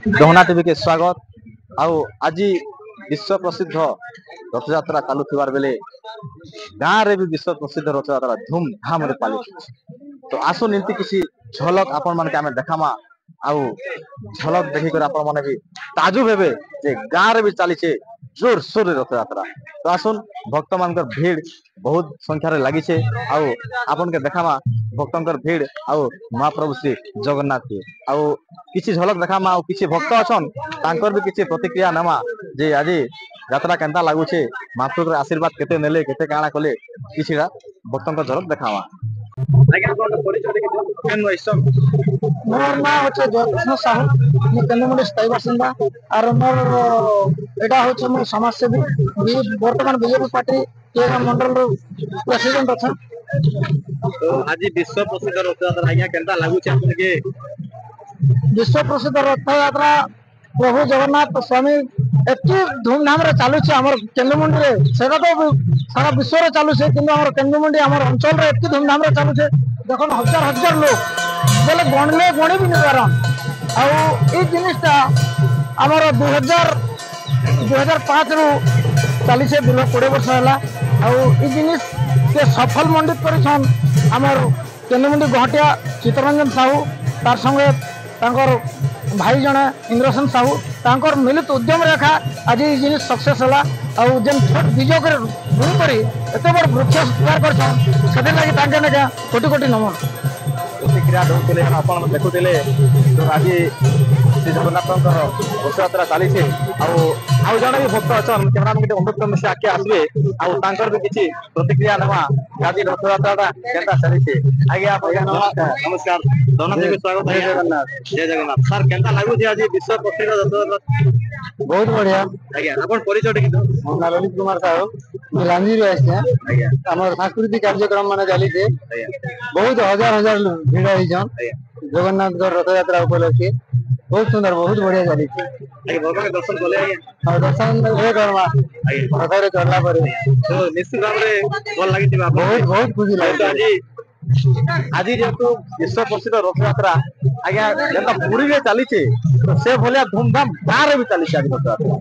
दोहना TV के स्वागत। आउ आज विश्व प्रसिद्ध रथ यात्रा चलुथिबार बेले गाँव रे भी विश्व प्रसिद्ध रथ यात्रा धूमधाम पालित। तो आसो निमती किसी झलक आपण मान के आमे देखामा आउ झलक देखि कर आपण माने भी ताजुब हेबे जे गाँव रे भी चलीचे जोर सोर रथ यात्रा। तो आसुन भक्त मान भीड़ बहुत संख्यार लगी है। आउ आपन के देखामा भक्तंकर भीड़ आउ महाप्रभु श्री जगन्नाथ के आउ किसी झलक देखामा आउ किसी भक्त अछन तांकर भी किसी प्रतिक्रिया नमा जे आज यात्रा केनता लागुचे महाप्रभु आशीर्वाद केते नेले केते काणा कले किछिरा भक्तंकर झलक देखामा। आज्ञा आपन परिचय देखि केन वैसम मोर नाम होचे जयकृष्ण साहू मु केंद्रमंडी स्थायी बासिंदा और मोर एटा होचे मोर समाज सेवी वर्तमान बीजेपी पार्टी के मंडल प्रेसिडेंट अच्छा। तो आज विश्व प्रसिद्ध रथ यात्रा आज्ञा केनता लागुचे आपन के विश्व प्रसिद्ध रथ यात्रा प्रभु जगन्नाथ स्वामी एति धूमधाम रे चालू छे हमर केंद्रमंडी रे सेटा तो सारा विश्व रे चालू छे किंतु हमर केंद्रमंडी हमर अंचल रे एति धूमधाम रे चालू छे देखन हजार हजार लोग बोले गणले गणी भी नहीं पारन आउ ए जिनिसटा हमर 2005 रु चाली छे 20 वर्ष होला आउ ए जिनिस के सफल मंडित करिछन हमर केंद्रमंडी गुवाहाटिया चित्तरंजन साहू तार संगे तांकर भाई जने इंद्रसेन साहू तांकर मिलित उद्यम रेखा आज ये जिनिस सक्सेस होला आउ जेन छोट बीजो कर भूमि करी एते बड़ वृक्ष तैयार करछन सेते लागि तांके ने कोटि कोटि नमन। प्रतिक्रिया दउतले आपण देखुतले तो आज श्री जगन्नाथंकर रथ यात्रा चली छे आउ जने भी भक्त अछन केमरा में अनुरोध करम से आके आसबे आउ तांकर भी किछि प्रतिक्रिया नवा आज रथ यात्रा केनता चली छे। आगे आप नमस्कार दोनों के स्वागत है। जय जगन्नाथ सर केनता लागु जे आज विश्व प्रसिद्ध रथ यात्रा बहुत बढ़िया आज्ञा अपन परिचय देखि दो। मोर ललित कुमार साहू मिलांजी रे आछे आज्ञा हमर सांस्कृतिक कार्यक्रम माने जाली छे बहुत हजार हजार भीड़ होई जन जगन्नाथ रथ यात्रा उपलक्षे बहुत सुंदर बहुत बढ़िया जाली छे। आगे भगवान के दर्शन कोले आज्ञा और दर्शन रे करवा आज्ञा रथ रे चढ़ला पर तो निश्चित भाव रे भल लागि थिबा बहुत बहुत खुशी लागे आज जेतु विश्व प्रसिद्ध रथ यात्रा आज्ञा जेता पुरी रे चली छे तो से भलिया धूमधाम गाँव रे भी चली छे आज रथ यात्रा।